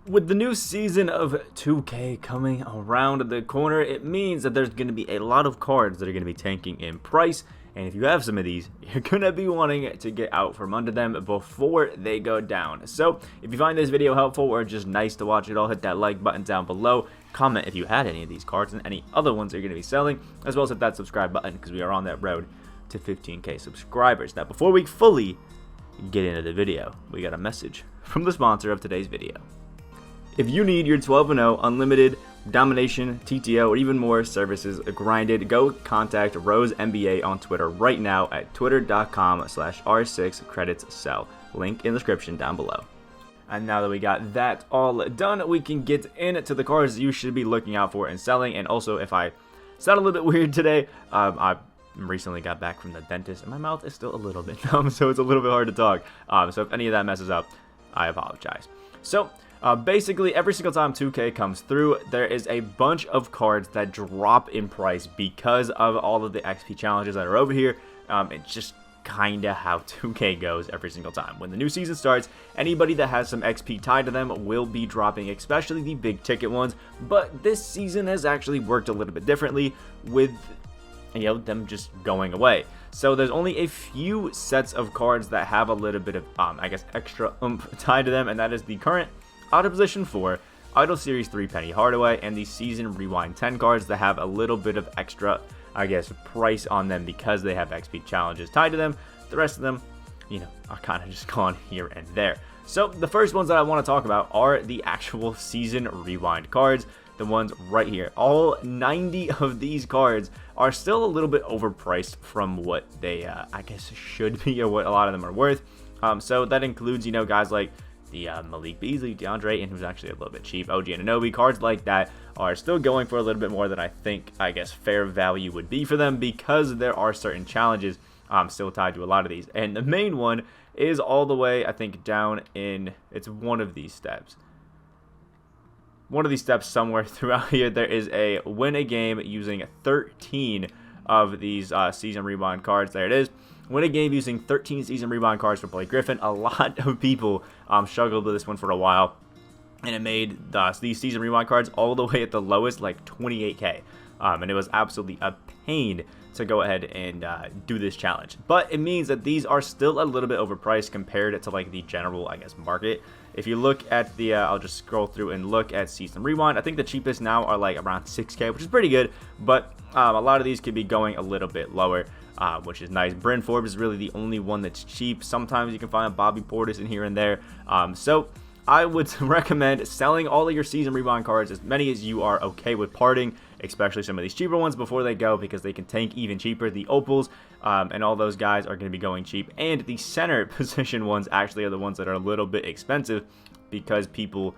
With the new season of 2K coming around the corner, it means that there's going to be a lot of cards that are going to be tanking in price. And if you have some of these, you're going to be wanting to get out from under them before they go down. So if you find this video helpful or just nice to watch it all, hit that like button down below. Comment if you had any of these cards and any other ones you're going to be selling, as well as hit that subscribe button because we are on that road to 15K subscribers. Now, before we fully get into the video, we got a message from the sponsor of today's video. If you need your 12-0 unlimited domination, TTO, or even more services grinded, go contact Rose NBA on Twitter right now at twitter.com/r6creditssell. Link in the description down below. And now that we got that all done, we can get into the cards you should be looking out for and selling. And also, if I sound a little bit weird today, I recently got back from the dentist and my mouth is still a little bit numb, so it's a little bit hard to talk. So if any of that messes up, I apologize. So basically, every single time 2K comes through, there is a bunch of cards that drop in price because of all of the XP challenges that are over here. It's just kind of how 2K goes every single time. When the new season starts, anybody that has some XP tied to them will be dropping, especially the big ticket ones. But this season has actually worked a little bit differently with, them just going away. So there's only a few sets of cards that have a little bit of, extra oomph tied to them, and that is the current out of position 4, Idle Series 3 Penny Hardaway, and the Season Rewind 10 cards that have a little bit of extra, price on them because they have XP challenges tied to them. The rest of them, are kind of just gone here and there. So the first ones that I want to talk about are the actual Season Rewind cards, the ones right here. All 90 of these cards are still a little bit overpriced from what they, should be or what a lot of them are worth. So that includes, guys like the Malik Beasley, DeAndre Ayton, who's actually a little bit cheap, OG Anunoby, cards like that are still going for a little bit more than I think, fair value would be for them because there are certain challenges still tied to a lot of these. And the main one is all the way, I think, down in, it's one of these steps. One of these steps somewhere throughout here, there is a win a game using 13 of these Season Rewind cards. There it is. Win a game using 13 Season Rewind cards for Blake Griffin. A lot of people struggled with this one for a while, and it made these Season Rewind cards all the way at the lowest, like 28K. And it was absolutely a pain to go ahead and do this challenge. But it means that these are still a little bit overpriced compared to like the general, market. If you look at the, I'll just scroll through and look at Season Rewind. I think the cheapest now are like around 6K, which is pretty good. But a lot of these could be going a little bit lower. Which is nice. Bryn Forbes is really the only one that's cheap. Sometimes you can find a Bobby Portis in here and there. So I would recommend selling all of your Season Rewind cards, as many as you are okay with parting, especially some of these cheaper ones before they go, because they can tank even cheaper. The Opals and all those guys are going to be going cheap. And the center position ones actually are the ones that are a little bit expensive because people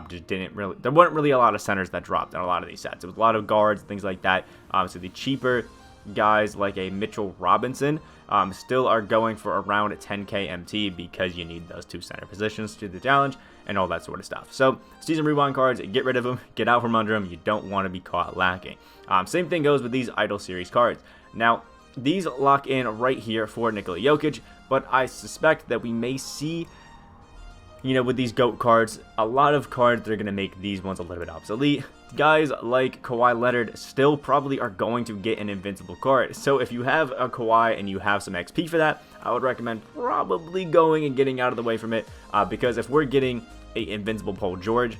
just didn't really, there weren't really a lot of centers that dropped in a lot of these sets. It was a lot of guards, things like that. So the cheaper guys like a Mitchell Robinson still are going for around 10K MT because you need those two center positions to the challenge and all that sort of stuff. So Season Rewind cards, get rid of them, get out from under them. You don't want to be caught lacking. Same thing goes with these Idle Series cards. Now, these lock in right here for Nikola Jokic, but I suspect that we may see, with these GOAT cards, a lot of cards that are going to make these ones a little bit obsolete. Guys like Kawhi Leonard still probably are going to get an invincible card. So if you have a Kawhi and you have some XP for that, I would recommend probably going and getting out of the way from it. Because if we're getting an invincible Paul George,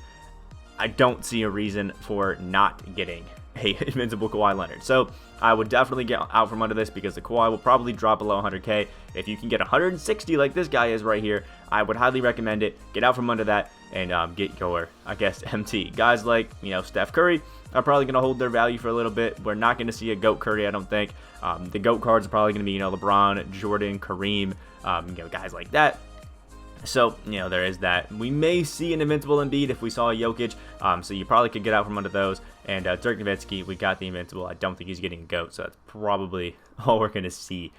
I don't see a reason for not getting a invincible Kawhi Leonard. So I would definitely get out from under this because the Kawhi will probably drop below 100K. If you can get 160 like this guy is right here, I would highly recommend it. Get out from under that and get your, MT. Guys like, Steph Curry are probably going to hold their value for a little bit. We're not going to see a GOAT Curry, I don't think. The GOAT cards are probably going to be, LeBron, Jordan, Kareem, guys like that. So, there is that. We may see an invincible Embiid if we saw a Jokic, so you probably could get out from under those. And Dirk Nowitzki, we got the invincible. I don't think he's getting a GOAT, so that's probably all we're going to see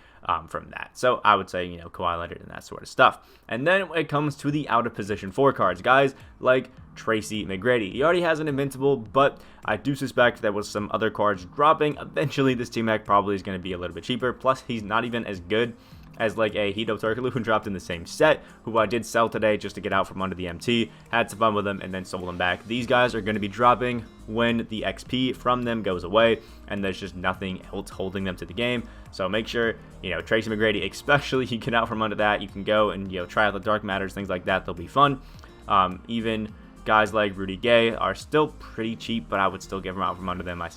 from that. So I would say, Kawhi Leonard and that sort of stuff. And then when it comes to the out of position 4 cards, guys like Tracy McGrady. He already has an invincible, but I do suspect that with some other cards dropping, eventually this T-Mac probably is going to be a little bit cheaper. Plus, he's not even as good as like a Hito Turkoglu who dropped in the same set, who I did sell today just to get out from under the MT, had some fun with them, and then sold them back. These guys are going to be dropping when the XP from them goes away, and there's just nothing else holding them to the game. So make sure, you know, Tracy McGrady especially, you get out from under that. You can go and, you know, try out the Dark Matters, things like that. They'll be fun. Even guys like Rudy Gay are still pretty cheap, but I would still give them out from under them. I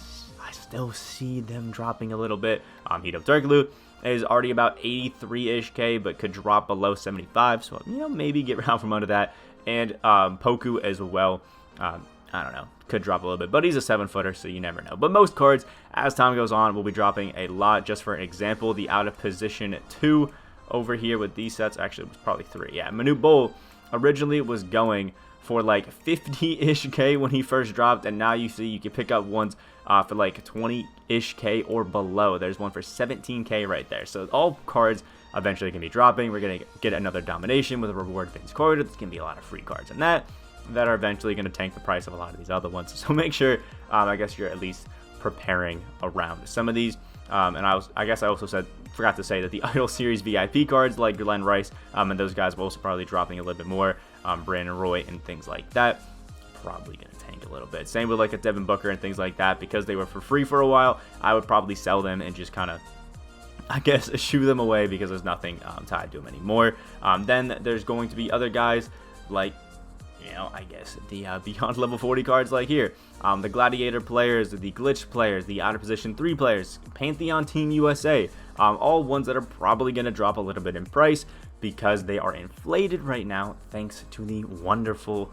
still see them dropping a little bit. Hito Turkoglu is already about 83-ish K, but could drop below 75. So, you know, maybe get out from under that. And Poku as well. I don't know. Could drop a little bit, but he's a 7-footer, so you never know. But most cards, as time goes on, will be dropping a lot. Just for an example, the out of position 2 over here with these sets, actually it was probably 3. Yeah, Manute Bol originally was going for like 50-ish K when he first dropped, and now you see you can pick up ones for like 20-ish K or below. There's one for 17K right there. So all cards eventually can be dropping. We're going to get another Domination with a reward Vince Carter. There's going to be a lot of free cards in that are eventually going to tank the price of a lot of these other ones. So make sure, I guess you're at least preparing around some of these. And I guess I also forgot to say that the Idol Series VIP cards like Glenn Rice and those guys will also probably dropping a little bit more. Brandon Roy and things like that, probably going to tank a little bit. Same with like a Devin Booker and things like that, because they were for free for a while. I would probably sell them and just kind of, I guess, shoo them away because there's nothing tied to them anymore. Then there's going to be other guys like, you know, I guess the beyond level 40 cards like here. The Gladiator players, the Glitch players, the out of position 3 players, Pantheon Team USA. All ones that are probably going to drop a little bit in price because they are inflated right now thanks to the wonderful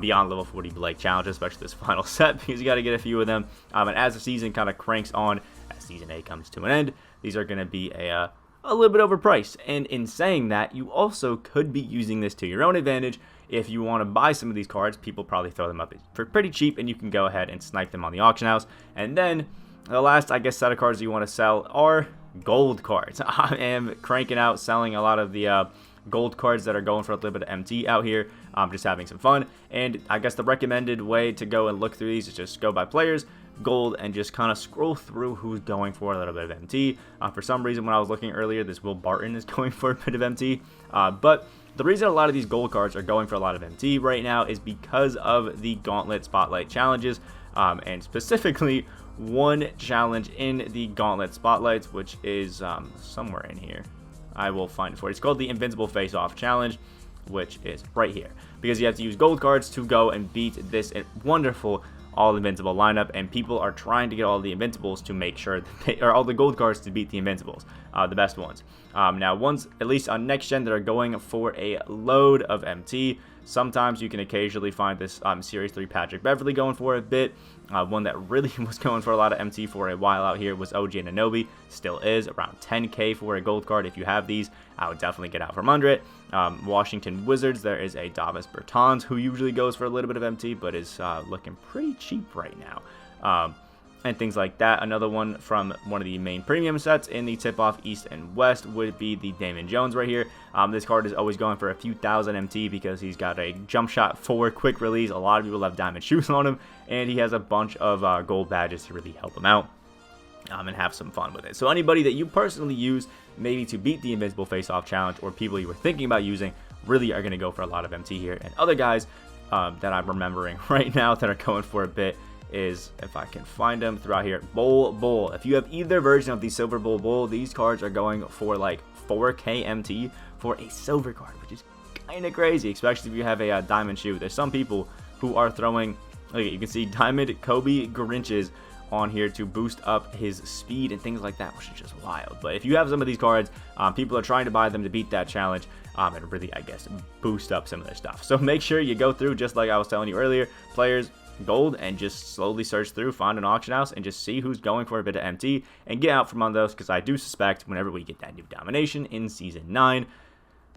beyond level 40 Blake challenges, especially this final set, because you got to get a few of them. And as the season kind of cranks on, as season 8 comes to an end, these are going to be a little bit overpriced. And in saying that, you also could be using this to your own advantage. If you want to buy some of these cards, people probably throw them up for pretty cheap, and you can go ahead and snipe them on the auction house. And then the last, I guess, set of cards you want to sell are gold cards. I am cranking out, selling a lot of the gold cards that are going for a little bit of MT out here. Just having some fun. And I guess the recommended way to go and look through these is just go by players, gold, and just kind of scroll through who's going for a little bit of MT. For some reason, when I was looking earlier, this Will Barton is going for a bit of MT. But the reason a lot of these gold cards are going for a lot of MT right now is because of the Gauntlet Spotlight challenges, and specifically one challenge in the Gauntlet Spotlights, which is somewhere in here. I will find it for you. It's called the Invincible Face-Off Challenge, which is right here, because you have to use gold cards to go and beat this wonderful all-invincible lineup, and people are trying to get all the invincibles to make sure that they are all the gold cards to beat the invincibles, the best ones. Now, ones at least on next gen that are going for a load of MT. Sometimes you can occasionally find this Series 3 Patrick Beverly going for a bit. One that really was going for a lot of MT for a while out here was OG Anunoby. Still is around 10K for a gold card. If you have these, I would definitely get out from under it. Washington Wizards, there is a Davis Bertans who usually goes for a little bit of MT, but is looking pretty cheap right now. And things like that. Another one from one of the main premium sets in the tip-off East and West would be the Damon Jones right here. This card is always going for a few thousand MT because he's got a jump shot 4 quick release. A lot of people have diamond shoes on him, and he has a bunch of gold badges to really help him out and have some fun with it. So anybody that you personally use maybe to beat the Invincible Face-Off Challenge, or people you were thinking about using, really are going to go for a lot of MT here. And other guys that I'm remembering right now that are going for a bit is, if I can find them throughout here, Bull. If you have either version of the Silver Bull, these cards are going for like 4K MT for a silver card, which is kind of crazy, especially if you have a diamond shoe. There's some people who are throwing, look, you can see Diamond Kobe Grinches on here to boost up his speed and things like that, which is just wild. But if you have some of these cards, people are trying to buy them to beat that challenge and really, I guess, boost up some of their stuff. So make sure you go through, just like I was telling you earlier, players, gold, and just slowly search through, find an auction house, and just see who's going for a bit of MT and get out from on those, because I do suspect whenever we get that new Domination in Season 9,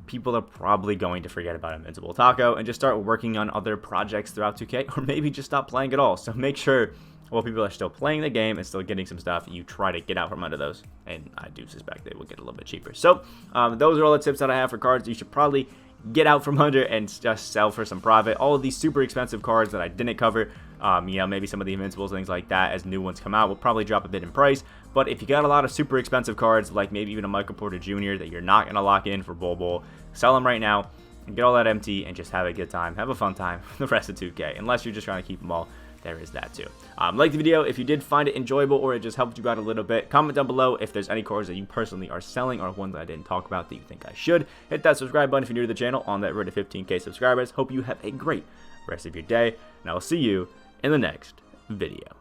people are probably going to forget about Invincible Taco and just start working on other projects throughout 2K, or maybe just stop playing at all. So make sure, while people are still playing the game and still getting some stuff, you try to get out from under those, and I do suspect they will get a little bit cheaper. So those are all the tips that I have for cards you should probably get out from under and just sell for some profit. All of these super expensive cards that I didn't cover, you know, maybe some of the invincibles, things like that, as new ones come out, will probably drop a bit in price. But if you got a lot of super expensive cards, like maybe even a Michael Porter Jr. that you're not going to lock in for Bowl, sell them right now and get all that empty and just have a good time, have a fun time for the rest of 2K, unless you're just trying to keep them all. There is that too. Like the video if you did find it enjoyable or it just helped you out a little bit. Comment down below if there's any cards that you personally are selling or ones that I didn't talk about that you think I should. Hit that subscribe button if you're new to the channel on that road to 15K subscribers. Hope you have a great rest of your day, and I will see you in the next video.